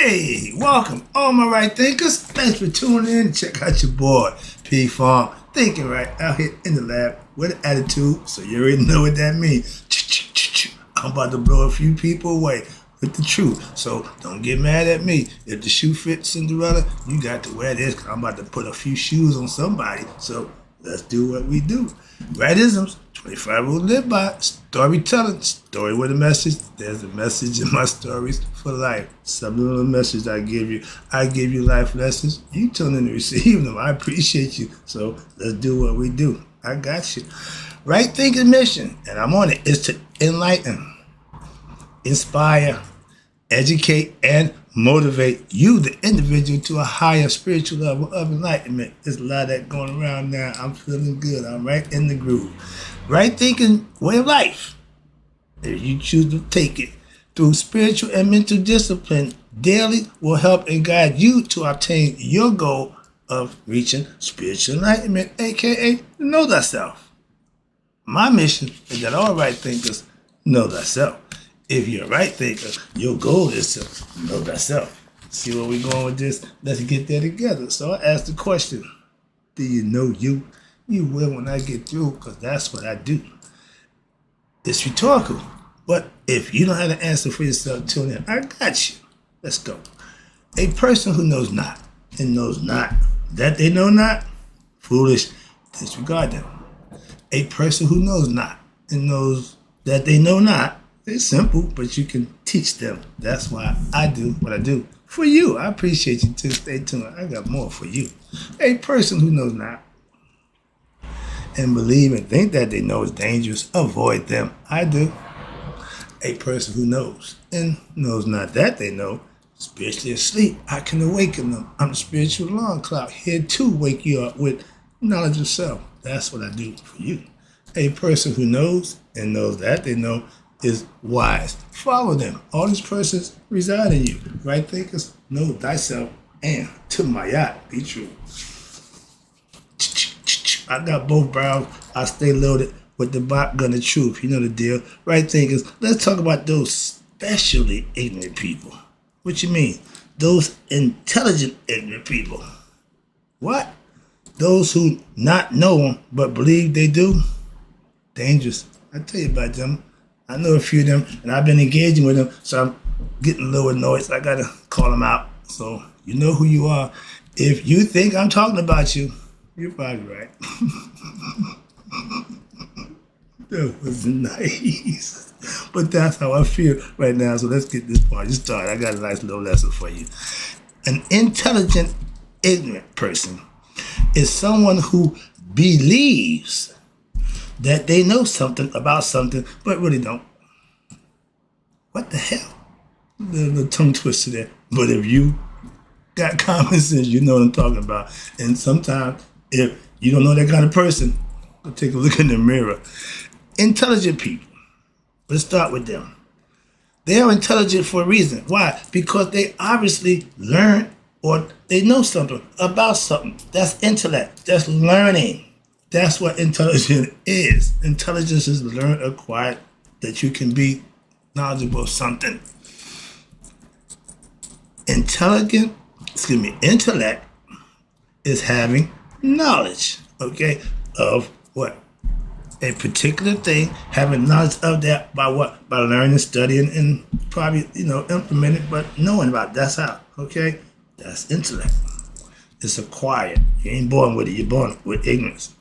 Hey, welcome, all my right thinkers. Thanks for tuning in. Check out your boy, P Farm, thinking right out here in the lab with an attitude. So you already know what that means. I'm about to blow a few people away with the truth. So don't get mad at me. If the shoe fits Cinderella, you got to wear this. 'Cause I'm about to put a few shoes on somebody. So let's do what we do. Rightisms, 25 rules live by. Storytelling, story with a message. There's a message in my stories for life. Subliminal message I give you. I give you life lessons. You tune in to receive them. I appreciate you. So let's do what we do. I got you. Right thinking mission, and I'm on it, is to enlighten, inspire, educate, and motivate you, the individual, to a higher spiritual level of enlightenment. There's a lot of that going around now. I'm feeling good. I'm right in the groove. Right thinking way of life, if you choose to take it through spiritual and mental discipline, daily will help and guide you to obtain your goal of reaching spiritual enlightenment, aka know thyself. My mission is that all right thinkers know thyself. If you're a right thinker, your goal is to know thyself. See where we're going with this? Let's get there together. So I asked the question, do you know you? You will when I get through, because that's what I do. It's rhetorical. But if you don't have an answer for yourself, tune in. I got you. Let's go. A person who knows not and knows not that they know not, foolish, disregard them. A person who knows not and knows that they know not, it's simple, but you can teach them. That's why I do what I do. For you, I appreciate you too. Stay tuned. I got more for you. A person who knows not and believe and think that they know is dangerous, avoid them. I do. A person who knows and knows not that they know, spiritually asleep, I can awaken them. I'm the spiritual alarm clock, here to wake you up with knowledge of self. That's what I do for you. A person who knows and knows that they know is wise. Follow them. All these persons reside in you. Right thinkers, know thyself, and to my yacht, be true. I got both barrels. I stay loaded with the gun of truth. You know the deal. Right thinkers, let's talk about those specially ignorant people. What you mean? Those intelligent ignorant people. What? Those who not know but believe they do? Dangerous. I tell you about them. I know a few of them, and I've been engaging with them, so I'm getting a little annoyed, so I gotta call them out. So you know who you are. If you think I'm talking about you, you're probably right. That was nice. But that's how I feel right now, so let's get this party started. I got a nice little lesson for you. An intelligent, ignorant person is someone who believes that they know something about something, but really don't. What the hell? The tongue twister there. But if you got common sense, you know what I'm talking about. And sometimes, if you don't know that kind of person, take a look in the mirror. Intelligent people. Let's start with them. They are intelligent for a reason. Why? Because they obviously learn or they know something about something. That's intellect. That's learning. That's what intelligence is. Intelligence is learned, acquired, that you can be knowledgeable of something. Intellect is having knowledge, okay, of what? A particular thing, having knowledge of that by what? By learning, studying, and probably, implement it, but knowing about it. That's how, okay? That's intellect. It's acquired. You ain't born with it. You're born with ignorance.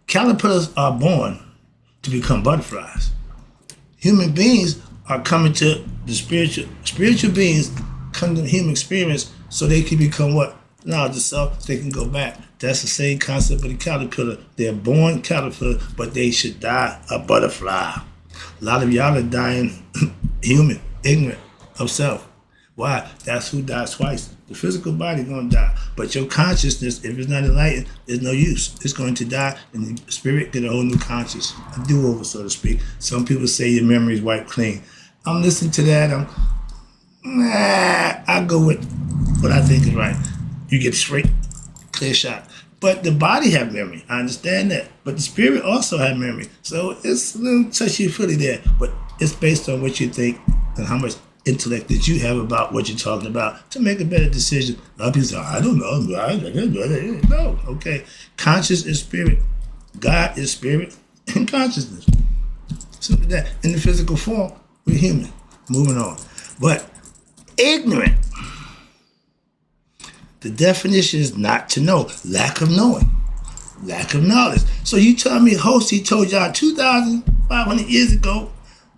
Caterpillars are born to become butterflies. Human beings are coming to the spiritual beings come to human experience so they can become what? Knowledge of self, so they can go back. That's the same concept with the caterpillar. They're born caterpillar, but they should die a butterfly. A lot of y'all are dying human, ignorant of self. Why? That's who dies twice. The physical body gonna die, but your consciousness, if it's not enlightened, is no use. It's going to die, and the spirit get a whole new conscious, a do-over, so to speak. Some people say your memory is wiped clean. I'm listening to that. I go with what I think is right. You get straight, clear shot. But the body have memory. I understand that. But the spirit also have memory. So it's a little touchy-feely there. But it's based on what you think and how much intellect that you have about what you're talking about to make a better decision. A lot of people say, I don't know. No, okay. Conscious is spirit. God is spirit and consciousness. So that in the physical form, we're human. Moving on. But ignorant. The definition is not to know. Lack of knowing. Lack of knowledge. So you tell me Hosea told y'all 2,500 years ago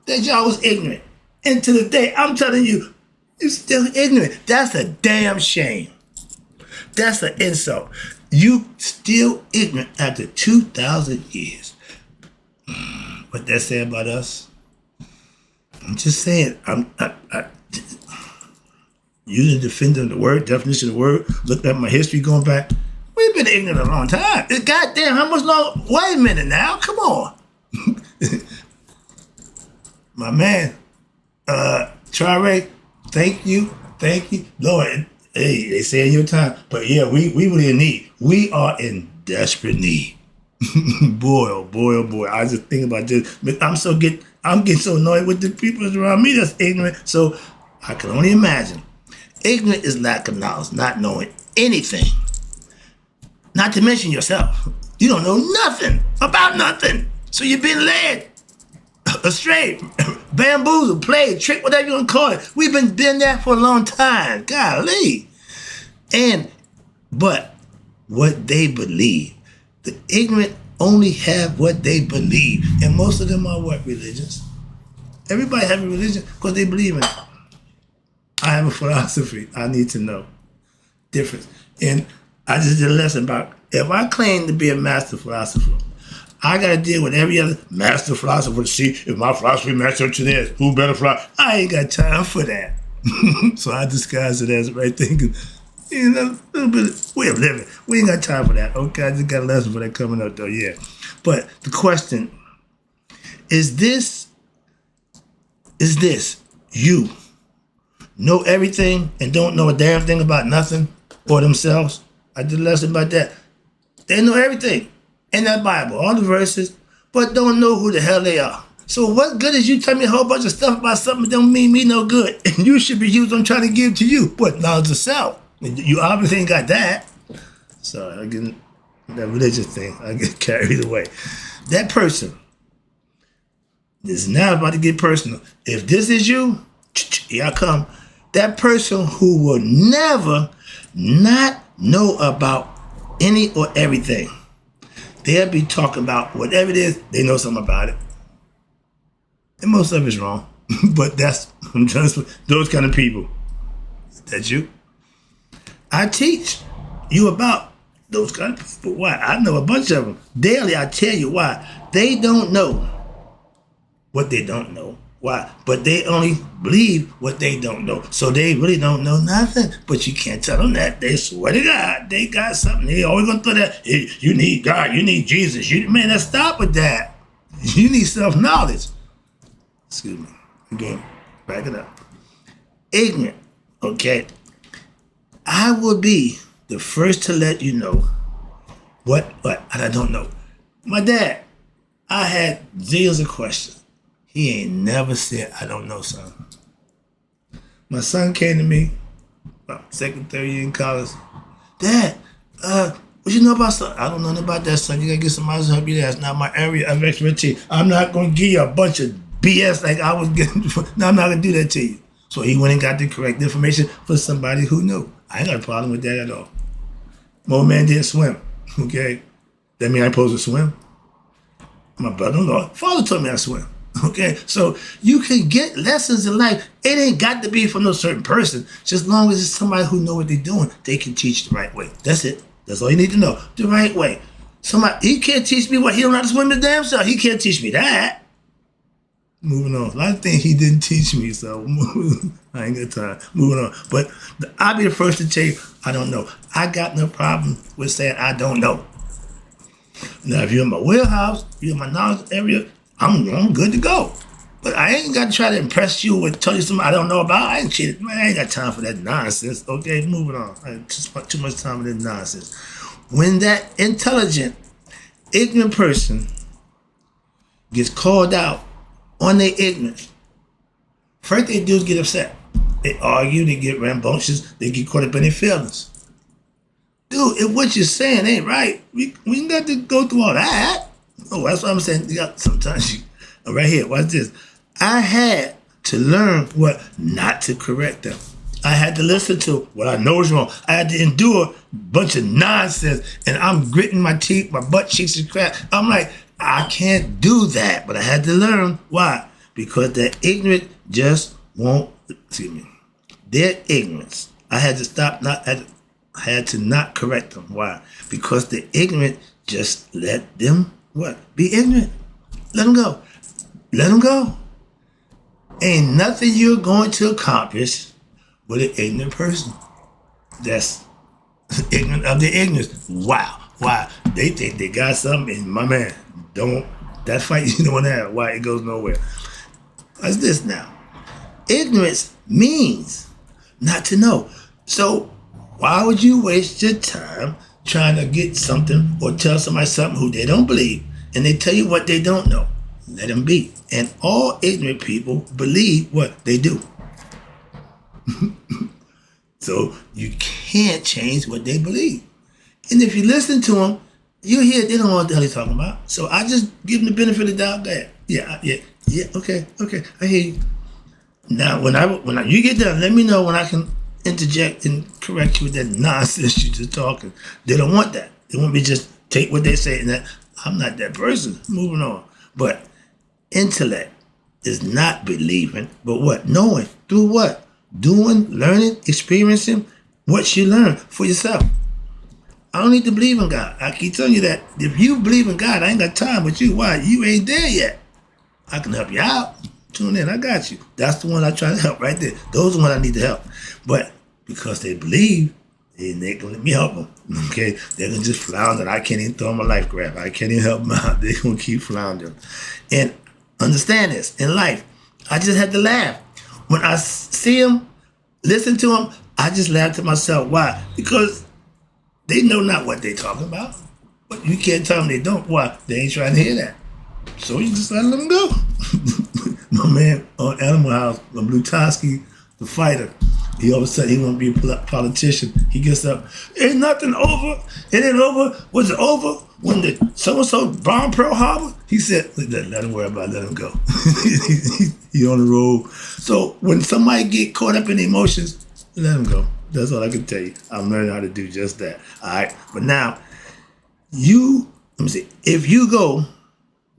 that y'all was ignorant. And to the day, I'm telling you, you're still ignorant. That's a damn shame. That's an insult. You still ignorant after 2,000 years. What that say about us? I'm just saying, you the defender of the word, definition of the word, looked at my history going back. We've been ignorant a long time. It's goddamn, how much long? Wait a minute now, come on. My man, Trare, thank you. Lord, hey, they say in your time, but yeah, we really in need. We are in desperate need. Boy, oh boy. I just think about this. I'm getting so annoyed with the people around me that's ignorant. So I can only imagine. Ignorant is lack of knowledge, not knowing anything. Not to mention yourself. You don't know nothing about nothing. So you've been led astray, bamboozled, played, tricked, whatever you want to call it. We've been there for a long time. Golly. But what they believe. The ignorant only have what they believe. And most of them are what religions? Everybody have a religion because they believe in it. I have a philosophy. I need to know. Difference. And I just did a lesson about if I claim to be a master philosopher, I got to deal with every other master philosopher to see if my philosophy matches up to theirs. Who better philosopher? I ain't got time for that. So I disguise it as right thinking. You know, a little bit of way of living. We ain't got time for that. Okay, I just got a lesson for that coming up though, yeah. But the question, is this you know everything and don't know a damn thing about nothing or themselves? I did a lesson about that. They know everything in that Bible, all the verses, but don't know who the hell they are. So what good is you tell me a whole bunch of stuff about something that don't mean me no good? And you should be used I'm trying to give to you. What, knowledge of self? You obviously ain't got that. Sorry, I get that religious thing. I get carried away. That person is now about to get personal. If this is you, here I come. That person who will never not know about any or everything. They'll be talking about whatever it is, they know something about it. And most of it's wrong. But I'm just those kind of people. That's you. I teach you about those kind of people. Why? I know a bunch of them. Daily, I tell you why. They don't know what they don't know. Why? But they only believe what they don't know. So they really don't know nothing. But you can't tell them that. They swear to God, they got something. They always going to throw that, hey, you need God, you need Jesus. Man, let's stop with that. You need self-knowledge. Excuse me. Again, back it up. Ignorant, okay? I will be the first to let you know what I don't know. My dad, I had zillions of questions. He ain't never said, I don't know something. My son came to me, about second, third year in college. Dad, what you know about something? I don't know nothing about that, son. You gotta get somebody to help you. That's not my area of expertise. I'm not gonna give you a bunch of BS like I was getting. No, I'm not gonna do that to you. So he went and got the correct information for somebody who knew. I ain't got a problem with that at all. My old man didn't swim, okay? That mean I supposed to swim? My brother-in-law, father told me I swim, okay? So you can get lessons in life. It ain't got to be from no certain person. Just as long as it's somebody who know what they're doing, they can teach the right way. That's it. That's all you need to know. The right way. He can't teach me what he don't know how to swim his damn self. He can't teach me that. Moving on. A lot of things he didn't teach me, so I ain't got time. Moving on. But I'll be the first to tell you, I don't know. I got no problem with saying I don't know. Now, if you're in my wheelhouse, you're in my knowledge area, I'm good to go. But I ain't got to try to impress you or tell you something I don't know about. I ain't cheated. Man, I ain't got time for that nonsense. Okay, moving on. I just spent too much time with that nonsense. When that intelligent, ignorant person gets called out on their ignorance First they do is get upset. They argue, they get rambunctious, they get caught up in their feelings. Dude, if what you're saying ain't right, we ain't got to go through all that. Oh, that's what I'm saying. Sometimes you, right here, watch this. I had to learn what not to correct them. I had to listen to what I know is wrong. I had to endure a bunch of nonsense, and I'm gritting my teeth, my butt cheeks are cracked. I'm like, I can't do that, but I had to learn. Why? Because they're ignorant just won't, their ignorance. I had to stop, I had to not correct them. Why? Because the ignorant, just let them, what? Be ignorant. Let them go. Let them go. Ain't nothing you're going to accomplish with an ignorant person. That's ignorant of their ignorance. Wow. Why? They think they got something, and my man, don't, that fight you don't want to have. Why? It goes nowhere. What's this now? Ignorance means not to know. So why would you waste your time trying to get something or tell somebody something who they don't believe, and they tell you what they don't know? Let them be. And all ignorant people believe what they do. So you can't change what they believe. And if you listen to them, you hear they don't know what the hell they're talking about. So I just give them the benefit of the doubt there. Yeah, okay, I hear you. Now, when you get done, let me know when I can interject and correct you with that nonsense you're just talking. They don't want that. They want me to just take what they say and that I'm not that person. Moving on. But intellect is not believing, but what? Knowing. Through what? Doing, learning, experiencing what you learn for yourself. I don't need to believe in God. I keep telling you that. If you believe in God, I ain't got time with you. Why? You ain't there yet. I can help you out. Tune in. I got you. That's the one I try to help right there. Those are the ones I need to help. But because they believe, they ain't gonna let me help them. Okay? They're gonna just flounder. I can't even throw them a life grab. I can't even help them out. They're gonna keep floundering. And understand this. In life, I just had to laugh. When I see them, listen to them, I just laugh to myself. Why? Because they know not what they talking about. But you can't tell them they don't. Why? They ain't trying to hear that. So you just let them go. My man on Animal House, Blutowski, the fighter, he all of a sudden he want to be a politician. He gets up, ain't nothing over. It ain't over. Was it over when the so-and-so bombed Pearl Harbor? He said, let him worry about it, let him go. He on the road. So when somebody get caught up in emotions, let him go. That's all I can tell you. I'm learning how to do just that. All right. But now, let me see. If you go,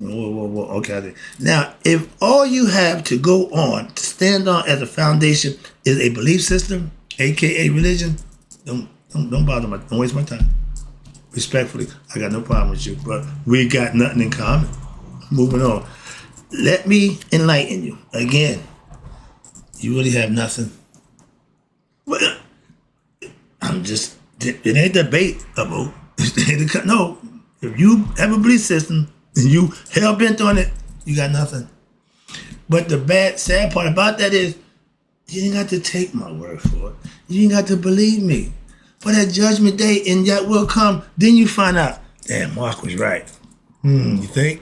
okay. Now, if all you have to go on, to stand on as a foundation is a belief system, aka religion, don't bother me. Don't waste my time. Respectfully, I got no problem with you, but we got nothing in common. Moving on. Let me enlighten you. Again, you really have nothing. Well, it ain't debatable. No, if you have a belief system and you hell bent on it, you got nothing. But the sad part about that is, you ain't got to take my word for it. You ain't got to believe me. For that judgment day, and that will come, then you find out, damn, Mark was right. You think?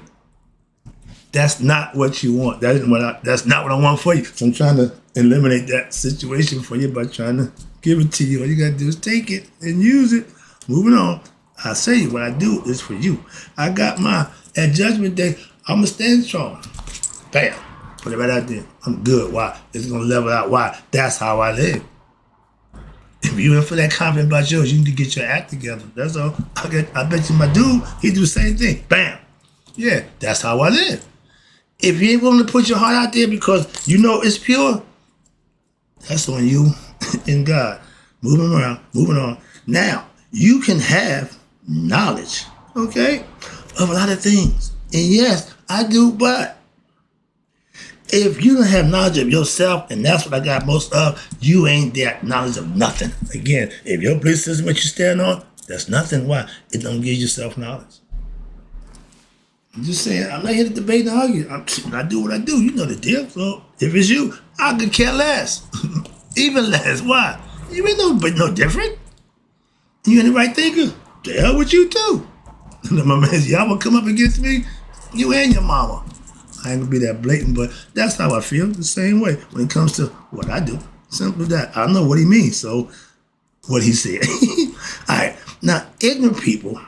That's not what you want. That's not what I want for you. So I'm trying to eliminate that situation for you by trying to give it to you. All you got to do is take it and use it. Moving on. I say what I do is for you. I got at judgment day, I'm going to stand strong. Bam. Put it right out there. I'm good. Why? It's going to level out. Why? That's how I live. If you ain't for that confident about yours, you need to get your act together. That's all. I bet you my dude, he do the same thing. Bam. Yeah, that's how I live. If you ain't willing to put your heart out there because you know it's pure, that's on you and God. Moving around, moving on. Now, you can have knowledge, okay, of a lot of things. And yes, I do, but if you don't have knowledge of yourself, and that's what I got most of, you ain't that knowledge of nothing. Again, if your belief system what you stand on, that's nothing. Why? It don't give you self-knowledge. I'm just saying, I'm not here to debate and argue. I do what I do. You know the deal. So if it's you, I could care less. Even less. Why? You ain't no different. You ain't the right thinker. The hell with you too. My man, y'all will come up against me, you and your mama. I ain't gonna be that blatant, but that's how I feel. The same way when it comes to what I do. Simple as that. I know what he means, so what he said. All right. Now, ignorant people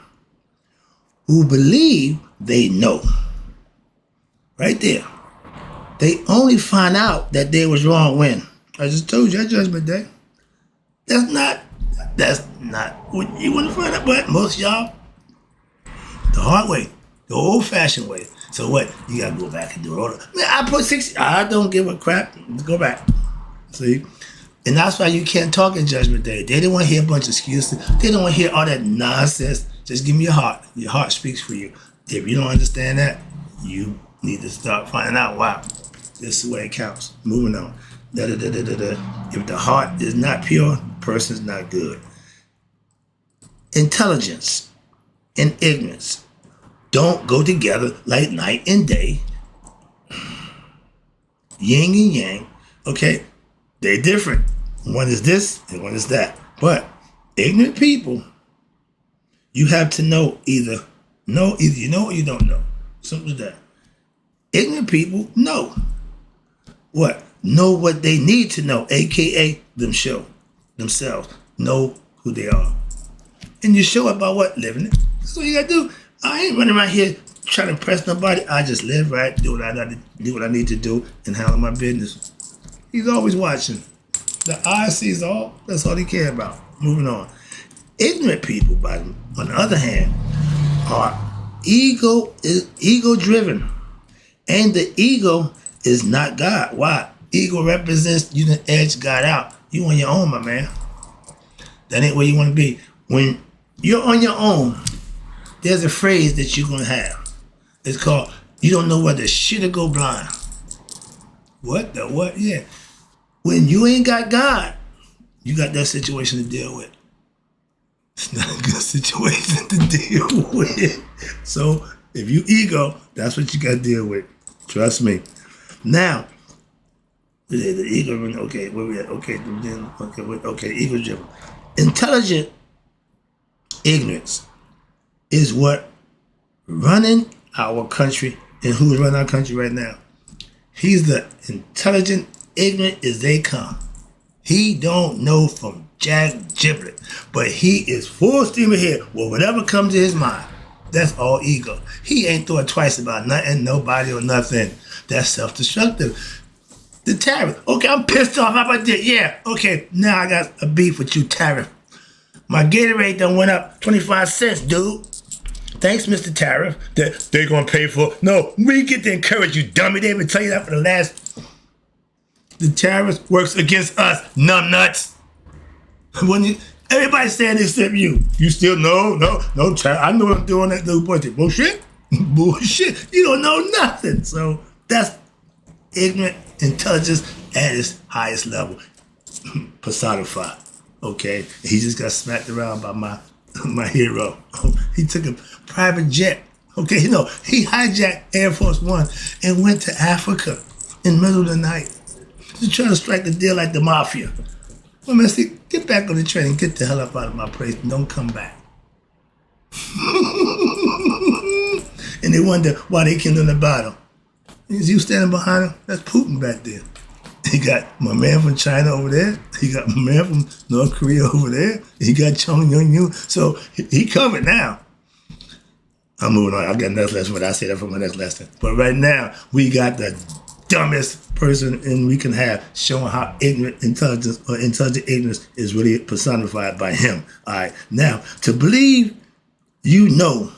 who believe they know. Right there. They only find out that they was wrong when. I just told you at Judgment Day. That's not what you want to find out. But most of y'all, the hard way, the old-fashioned way. So what? You got to go back and do it all. Man, I put 60. I don't give a crap. Let's go back. See? And that's why you can't talk in Judgment Day. They don't want to hear a bunch of excuses. They don't want to hear all that nonsense. Just give me your heart. Your heart speaks for you. If you don't understand that, you need to start finding out why. This is the way it counts. Moving on. If the heart is not pure, the person is not good. Intelligence and ignorance don't go together like night and day. Yin and yang. Okay? They're different. One is this and one is that. But ignorant people, you have to know either you know or you don't know. Simple as that. Ignorant people know. What? Know what they need to know, a.k.a. themselves. Know who they are. And you show up by what? Living it. That's all you got to do. I ain't running around here trying to impress nobody. I just live right, do what I need to do, and handle my business. He's always watching. The eye sees all. That's all he cares about. Moving on. Ignorant people, on the other hand, are ego-driven. And the ego is not God. Why? Ego represents you done edge God out. You on your own, my man. That ain't where you want to be. When you're on your own, there's a phrase that you're going to have. It's called, you don't know whether shit or go blind. What? The what? Yeah. When you ain't got God, you got that situation to deal with. It's not a good situation to deal with. So if you ego, that's what you got to deal with. Trust me. Now, the ego, okay, where we at? Okay, ego driven. Intelligent ignorance is what running our country, and who's running our country right now. He's the intelligent ignorant as they come. He don't know from jack giblet, but he is full steam ahead with whatever comes to his mind. That's all ego. He ain't thought twice about nothing, nobody, or nothing. That's self-destructive. The tariff. Okay, I'm pissed off. How about that? Yeah. Okay, now I got a beef with you, tariff. My Gatorade done went up 25 cents, dude. Thanks, Mr. Tariff. That they're going to pay for. No, we get to encourage you, dummy. They've been telling you that for the last. The tariff works against us, numbnuts. When you, everybody's saying this except you. You still no tariff. I know what I'm doing. That little bullshit. Bullshit. You don't know nothing. So that's ignorant intelligence at its highest level. Personified. Okay? He just got smacked around by my hero. He took a private jet. Okay, he hijacked Air Force One and went to Africa in the middle of the night to try to strike a deal like the mafia. Well, man, see, get back on the train and get the hell up out of my place and don't come back. And they wonder why they killed him in the bottom. Is you standing behind him? That's Putin back there. He got my man from China over there. He got my man from North Korea over there. He got Chung Yun. So he covered now. I'm moving on. I got next lesson, but I say that for my next lesson. But right now, we got the dumbest person and we can have showing how ignorant intelligence or intelligent ignorance is really personified by him. All right. Now, to believe you know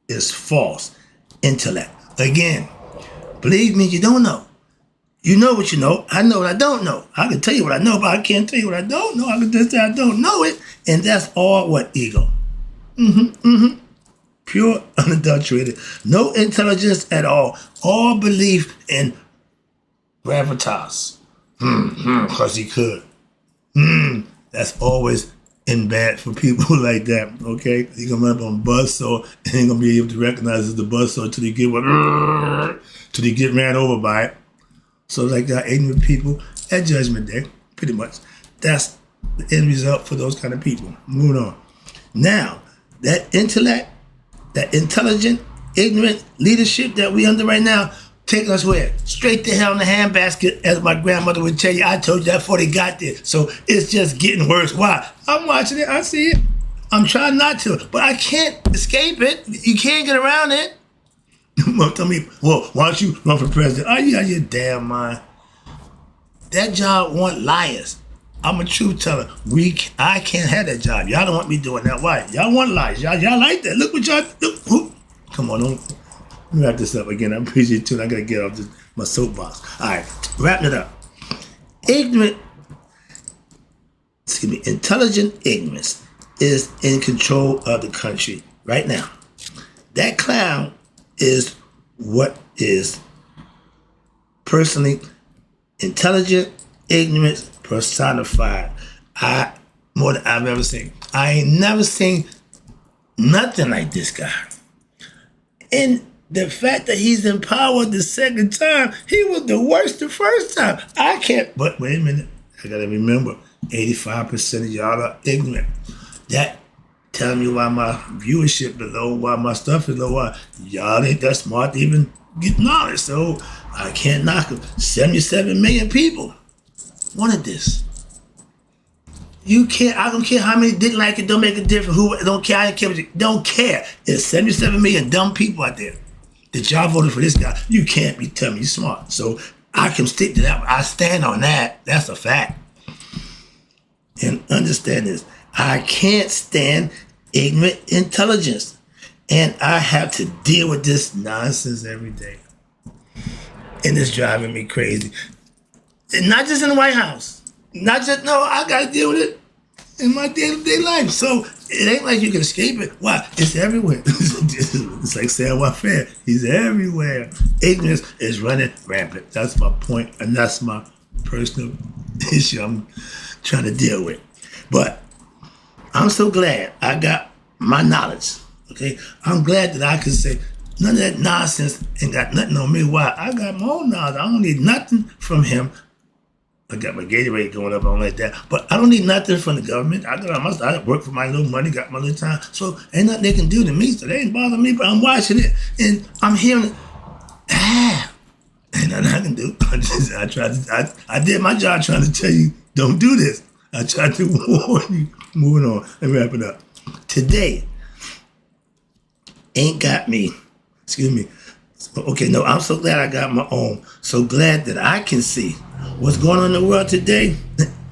is false intellect. Again, believe means you don't know. You know what you know. I know what I don't know. I can tell you what I know, but I can't tell you what I don't know. I can just say I don't know it. And that's all what? Ego. Pure, unadulterated. No intelligence at all. All belief in gravitas. Because he could. That's always in bad for people like that, okay? He gonna run up on a buzzsaw and ain't gonna be able to recognize it's the buzzsaw till they get ran over by it. So like that, ignorant people at Judgment Day, pretty much. That's the end result for those kind of people. Moving on. Now, that intellect, that intelligent, ignorant leadership that we under right now, taking us where? Straight to hell in the handbasket, as my grandmother would tell you. I told you that before they got there. So it's just getting worse. Why? I'm watching it. I see it. I'm trying not to, but I can't escape it. You can't get around it. Tell me, well, why don't you run for president? Oh, you out your damn mind. That job want liars. I'm a truth teller. I can't have that job. Y'all don't want me doing that. Why? Y'all want lies. Y'all like that. Look what y'all do. Come on, let me wrap this up again. I appreciate it too. I gotta get off my soapbox. All right, wrapping it up. Intelligent ignorance is in control of the country right now. That clown is what is personally intelligent ignorance personified. More than I've ever seen. I ain't never seen nothing like this guy. And the fact that he's in power the second time, he was the worst the first time. I can't, but wait a minute. I gotta remember, 85% of y'all are ignorant. That telling me why my viewership is low, why my stuff is low, why y'all ain't that smart to even get knowledge. So I can't knock them. 77 million people wanted this. You can't, I don't care how many didn't like it, don't make a difference. Who don't care, I don't care. Don't care. There's 77 million dumb people out there that y'all voted for this guy. You can't be telling me you're smart. So I can stick to that. I stand on that. That's a fact. And understand this. I can't stand ignorant intelligence. And I have to deal with this nonsense every day. And it's driving me crazy. And not just in the White House. I got to deal with it in my day-to-day life. So it ain't like you can escape it. Why? It's everywhere. It's like savoir faire. He's everywhere. Ignorance is running rampant. That's my point, and that's my personal issue I'm trying to deal with. But I'm so glad I got my knowledge. Okay? I'm glad that I can say none of that nonsense ain't got nothing on me. Why? I got my own knowledge. I don't need nothing from him. I got my Gatorade going up on like that. But I don't need nothing from the government. I work for my little money, got my little time. So ain't nothing they can do to me. So they ain't bother me, but I'm watching it. And I'm hearing it. Ain't nothing I can do. I did my job trying to tell you, don't do this. I tried to warn you. Moving on. Let me wrap it up. Today ain't got me. Excuse me. Okay, no, I'm so glad I got my own. So glad that I can see what's going on in the world today.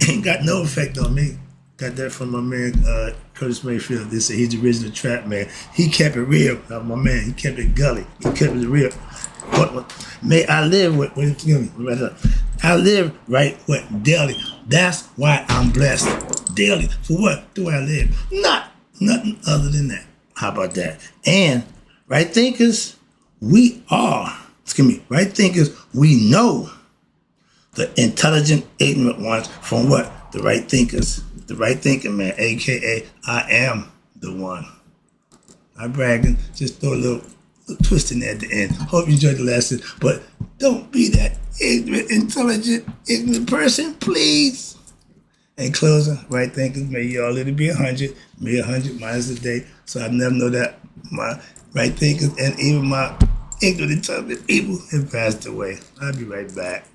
Ain't got no effect on me. Got that from my man, Curtis Mayfield. They say he's the original trap man. He kept it real. My man, he kept it gully. He kept it real. May I live with, I live right with daily. That's why I'm blessed daily. For what? The way I live. Nothing other than that. How about that? And right thinkers, right thinkers, we know the intelligent, ignorant ones from what? The right thinkers. The right thinking man, a.k.a. I am the one. I'm bragging, just throw a little twist in there at the end. Hope you enjoyed the lesson, but don't be that ignorant, intelligent, ignorant person, please. In closing, right thinkers, may you all live to be 100, me 100 minus a day, so I never know that my right thinkers and even my ignorant, intelligent people have passed away. I'll be right back.